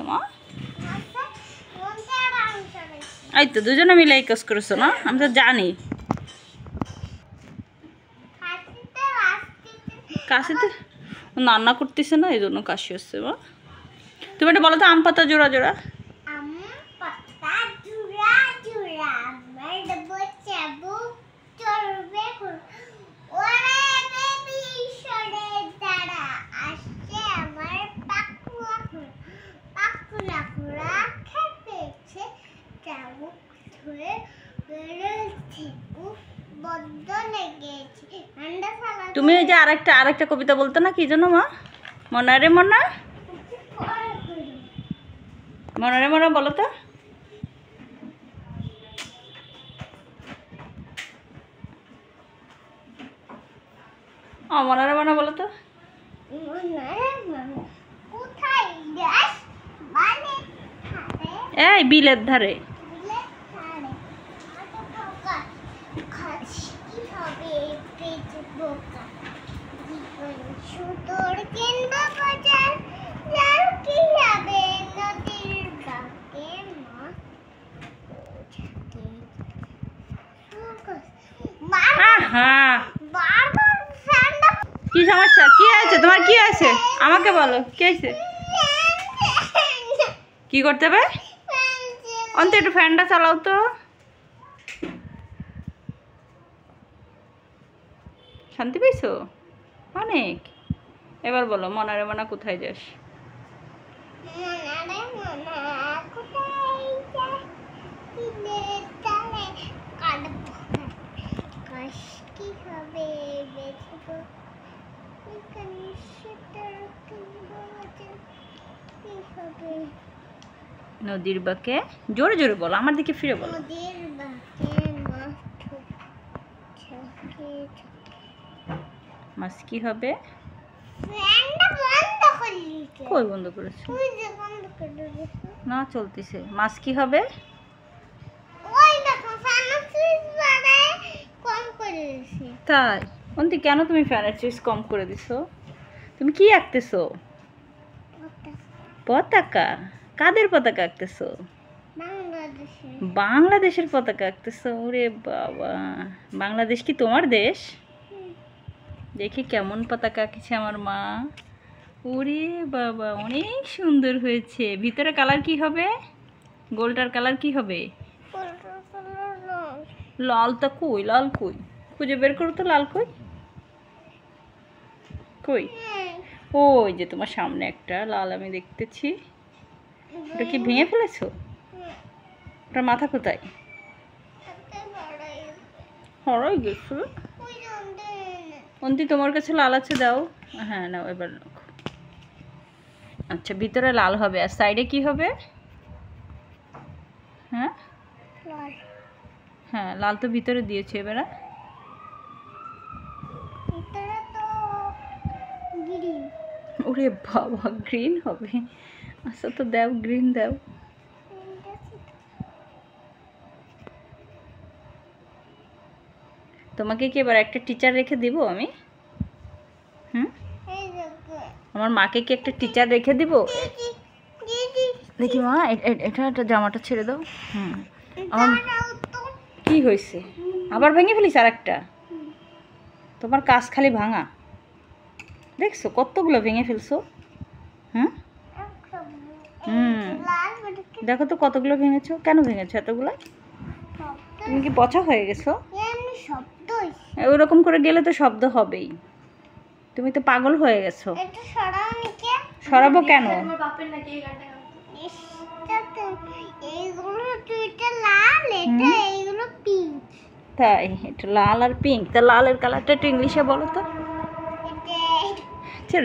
মা এই তো দুজনে মিলে এই কাজ করেছো না? আমি তো জানি। কাশিতে রান্না করতেছে না, এই জন্য কাশি হচ্ছে। মা তুমি এটা বলো তো, আম পাতা জোড়া জোড়া। তুমি ওই যে আরেকটা কবিতা বলতো না, কি জন্য মা? মনা রে মনা, মনা রে মনা বলো তো। মনা রে মনা বলো তো। এই বিলের ধারে। কি সমস্যা? কি আছে তোমার? কি আছে আমাকে বলো, কি আছে? কি করতে হবে? অন্ত একটু ফ্যানটা চালাও তো। শান্তি পেয়েছো অনেক? এবার বলো, মনারে মনা কোথায় যাস? নদীর বাঁকে। জোরে জোরে বলো, আমার দিকে ফিরে বলো। মাছ কি হবে? কই বন্ধ করেছো? না চলতেছে। মাছ কি হবে? তাই অন্তি, কেন তুমি ফ্যানের সুইচ কম করে দিছো? তুমি কি আঁকতেছো? পতাকা? কাদের পতাকা আঁকতেছো? বাংলাদেশের পতাকা আঁকতেছো? ওরে বাবা, বাংলাদেশ কি তোমার দেশ? দেখি কেমন পতাকা আঁকেছে আমার মা। ওরে বাবা, অনেক সুন্দর হয়েছে। ভিতরে কালার কি হবে? গোলটার কালার কি হবে? লালটা কই? লাল কই? খুঁজে বের করো তো, লাল কই? কই? ওই যে তোমার সামনে একটা লাল আমি দেখতেছি। ওটা কি ভেঙে ফেলেছো? ওটার মাথা কোথায়? হরাই গেছো। অন্তি তোমার কাছে লাল আছে, দাও। হ্যাঁ নাও, এবার আচ্ছা, ভিতরে লাল হবে আর সাইডে কি হবে? হ্যাঁ হ্যাঁ, লাল তো ভিতরে দিয়েছে। এবার ওরে বাবা, গ্রিন হবে? আচ্ছা তো দাও, গ্রিন দাও। তোমাকে কি এবার একটা টিচার রেখে দিব আমি? আমার মাকে কি একটা টিচার রেখে দিব? দেখি মা, এটা জামাটা ছেড়ে দাও। আমার কি হয়েছে? আবার ভেঙে ফেলিস আর একটা? তোমার কাজ খালি ভাঙা। দেখছো কতগুলো ভেঙে ফেলছো? দেখো তো কতগুলো ভেঙেছো। কেন ভেঙেছো এতগুলো? তুমি কি পচা হয়ে গেছো? ওরকম করে গেলে তো শব্দ হবেই। তুমি তো পাগল হয়ে গেছো। সরাবো কেন? তাই, এটা লাল আর পিঙ্ক। তা লালের কালারটা একটু ইংলিশে বলো তো।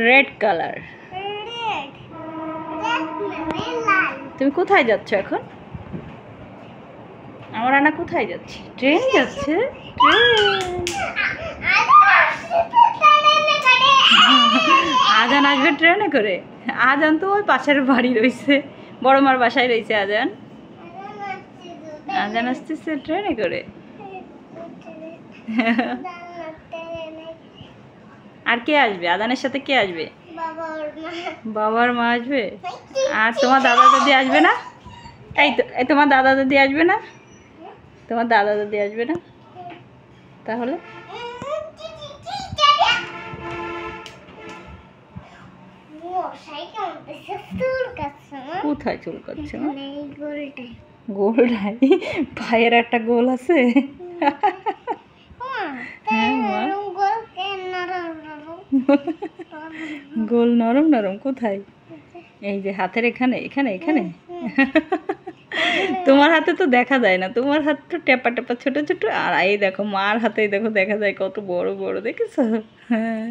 Red colour. তুমি কোথায় যাচ্ছ এখন? আমার আনা কোথায় যাচ্ছে? ট্রেন যাচ্ছে। আজান আসবে ট্রেনে করে? আজান তো ওই পাশের বাড়ি রয়েছে, বড় মার বাসায় রয়েছে আজান। আজান আসতেছে ট্রেনে করে। আর কে আসবে? আজানের সাথে কে আসবে? বাবার মা আসবে? আর তোমার দাদা দাদি আসবে না? এই তো, এই তোমার দাদা দাদি আসবে না? তোমার দাদা দাদি আসবে না? তাহলে কোথায় চুল কাটছে? গোলটাই পায়ের একটা গোল আছে। গোল নরম নরম কোথায়? এই যে হাতের এখানে এখানে এখানে। তোমার হাতে তো দেখা যায় না, তোমার হাত তো টেপা টেপা ছোট ছোট, আর এই দেখো মার হাতে দেখো দেখা যায় কত বড় বড়, দেখেছো? হ্যাঁ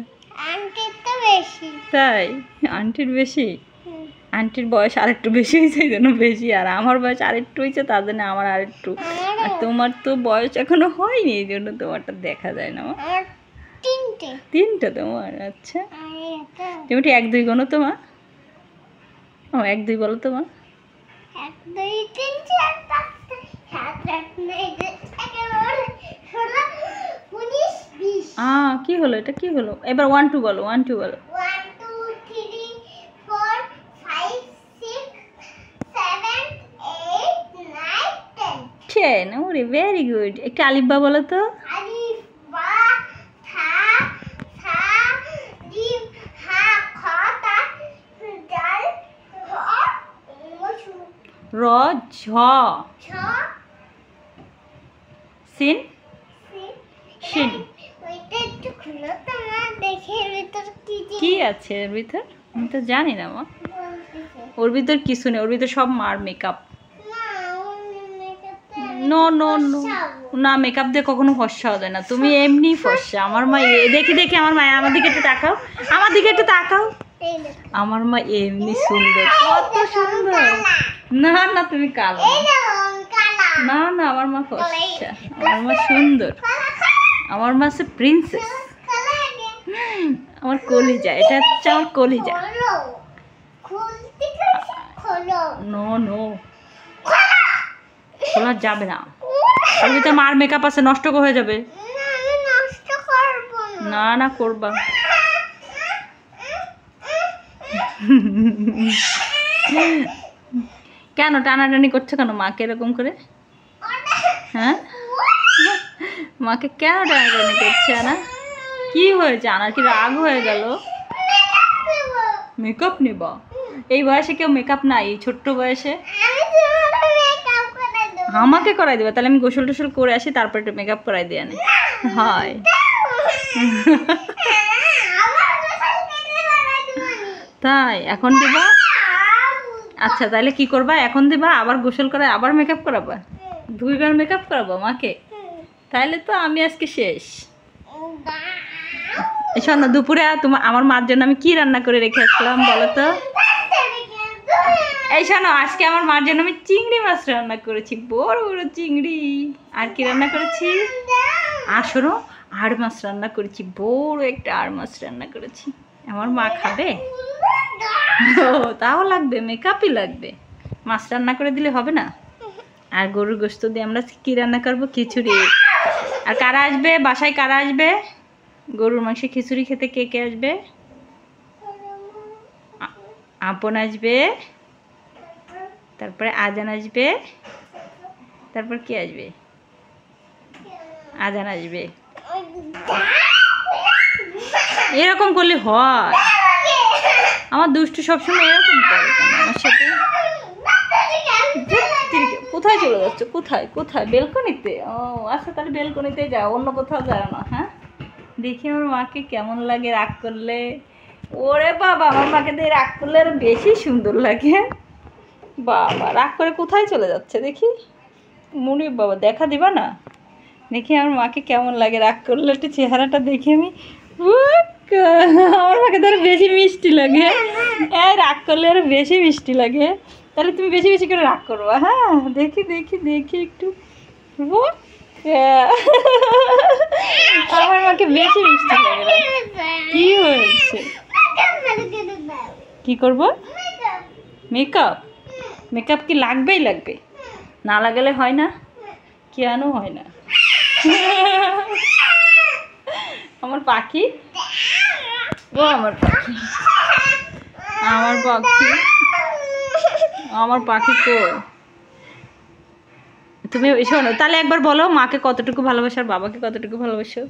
তাই, আন্টির বেশি। আন্টির বয়স আরেকটু বেশি হয়েছে এই জন্য বেশি, আর আমার বয়স আরেকটু হয়েছে তার জন্য আমার আরেকটু। আর তোমার তো বয়স এখনো হয়নি এই জন্য তোমারটা দেখা যায় না। তিনটা তোমার? আচ্ছা, তুমি 1 2 গোনো তোমার। ও 1 2 বলো তোমার। 1 2 3 4 5 6 7 8 9 10 11 12 13 14 15 কি হলো? এটা কি হলো? এবার 1 2 বলো, 1 2 বলো। 1 2 3 4 5 6 7 8 9 10 ওরে ভেরি গুড। একটা আলিফ বা বলো তো। আলিফ বা থা থা জিম হা খ তা দাল র র ঝ সিন শিন। কি আছে এর ভিতর? আমি তো জানি না মা। ওর ভিতর কিছু নেই, ওর ভিতর সব মার মেকআপ। নো নো নো না, মেকআপ দিয়ে কখনো ফর্সা হওয়া যায় না, তুমি এমনি ফর্সা। আমার মা দেখি দেখি, আমার মা আমার দিকে একটু তাকাও, আমার দিকে একটু তাকাও। আমার মা এমনি সুন্দর, কত সুন্দর। না না তুমি কালো না, না আমার মা ফর্সা, আমার মা সুন্দর, আমার মা হচ্ছে প্রিন্সেস, আমার কলিজা। এটা হচ্ছে আমার কলিজা। নো নো খোলা যাবে না, ওর ভিতরে মার মেকআপ আছে, নষ্ট হয়ে যাবে। না না করবা। কেন টানাটানি করছো কেন মাকে এরকম করে? হ্যাঁ মাকে কেন টানাটানি করছে? না কি হয়েছে? আনার কি রাগ হয়ে গেল? মেকআপ নিবা? এই বয়সে কেউ মেকআপ নাই, এই ছোট্ট বয়সে? আমাকে করাই দেবে? তাহলে আমি গোসল টোসল করে আসি, তারপর একটু মেকআপ করাই দিয়ে আনি। হয় তাই? এখন দিবা? আচ্ছা তাহলে কি করবা? এখন দিবা, আবার গোসল করে আবার মেকআপ করাবা? 2 বার মেকআপ করাবো মাকে? তাহলে তো আমি আজকে শেষ। শোনো, দুপুরে তোমার আমার মার জন্য আমি কি রান্না করে রেখে আসলাম বলো তো? এই শোনো, আজকে আমার মার জন্য আমি চিংড়ি মাছ রান্না করেছি, বড় বড় চিংড়ি। আর কি রান্না করেছি? আর শোনো, আড় মাছ রান্না করেছি, বড় একটা আড় মাছ রান্না করেছি। আমার মা খাবে? ও তাও লাগবে, মেকআপই লাগবে, মাছ রান্না করে দিলে হবে না? আর গরুর গোশত দিয়ে আমরা কি রান্না করবো? খিচুড়ি। আর কারা আসবে বাসায়? কারা আসবে গরুর মাংসে খিচুড়ি খেতে? কে কে আসবে? আপন আসবে, তারপরে আজান আসবে, তারপর কে আসবে? আজান আসবে। এরকম করলে হয়? আমার দুষ্টু সবসময় এরকম করে কেন আমার সাথে? কোথায় চলে যাচ্ছ? কোথায় কোথায়? বেলকনিতে? ও আচ্ছা, তাহলে বেলকনিতে যাও, অন্য কোথাও যাও না। হ্যাঁ দেখি আমার মাকে কেমন লাগে রাগ করলে। ওরে বাবা, আমার মাকে দিয়ে রাগ করলে আরো বেশি সুন্দর লাগে। বাবা রাগ করে কোথায় চলে যাচ্ছে দেখি। মুড়ি বাবা দেখা দিবা না? দেখি আমার মাকে কেমন লাগে রাগ করলে, একটু চেহারাটা দেখি আমি। আমার মাকে তো আরো বেশি মিষ্টি লাগে, রাগ করলে আরো বেশি মিষ্টি লাগে। তাহলে তুমি বেশি বেশি করে রাগ করবা। হ্যাঁ দেখি দেখি দেখি একটু। আমার মাকে বেশি মিষ্টি লাগে। কি হয়েছে? কি করবো? মেকআপ? মেকআপ কি লাগবেই লাগবে? না লাগালে হয় না? কেন হয় না? আমার পাখি, ও আমার পাখি। আমার পাখি, আমার পাখি কই? তুমি শোনো তাহলে একবার বলো মাকে কতটুকু ভালোবাসো আর বাবাকে কতটুকু ভালোবাসো।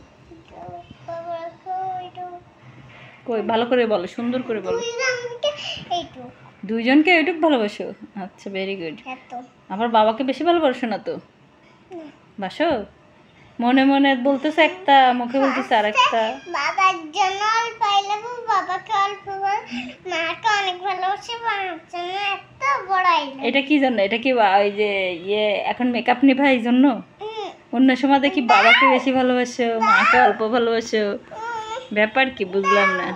কই ভালো করে বলো, সুন্দর করে বলো। দুইজনকে এইটুকু ভালোবাসো? আচ্ছা, ভেরি গুড। আবার বাবাকে বেশি ভালোবাসো না তো? বাসো? মনে মনে বলতেছে একটা, মুখে বলতেছে আর একটা। বাবার জন্য অল্প লাগবে, বাবাকে অল্প, মাকে অনেক ভালোবাসে, বাবার জন্য এত বড়। এটা কি জন্য? এটা কি ওই যে এখন মেকআপ নিভা এই জন্য? অন্য সময় দেখি বাবাকে বেশি ভালোবাসো, মাকে অল্প ভালোবাসো, ব্যাপার কি বুঝলাম না।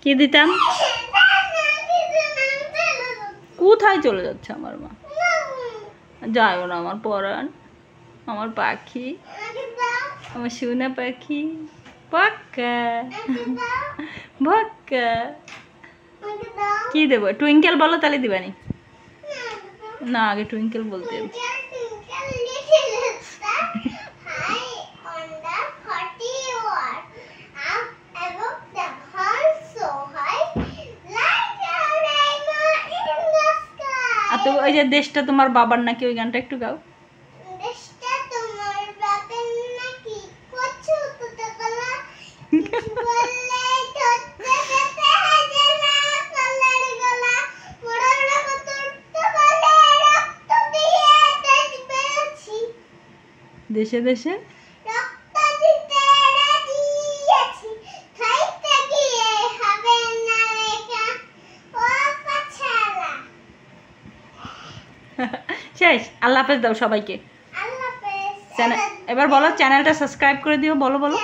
কি দিতাম? কোথায় চলে যাচ্ছে আমার মা? যাও না আমার পরাণ, আমার পাখি, আমার সোনা পাখি, পাক্কা ভক্কা। কি দেবো? টুইঙ্কেল বলো তাহলে দিবানি। না, আগে টুইঙ্কেল বলতে। আর তো ওই যে দেশটা তোমার বাবার নাকি, ওই গানটা একটু গাও। দেশে দেশে শেষ। আল্লাহ হাফেজ দাও সবাইকে। এবার বলো চ্যানেলটা সাবস্ক্রাইব করে দিও, বলো বলো।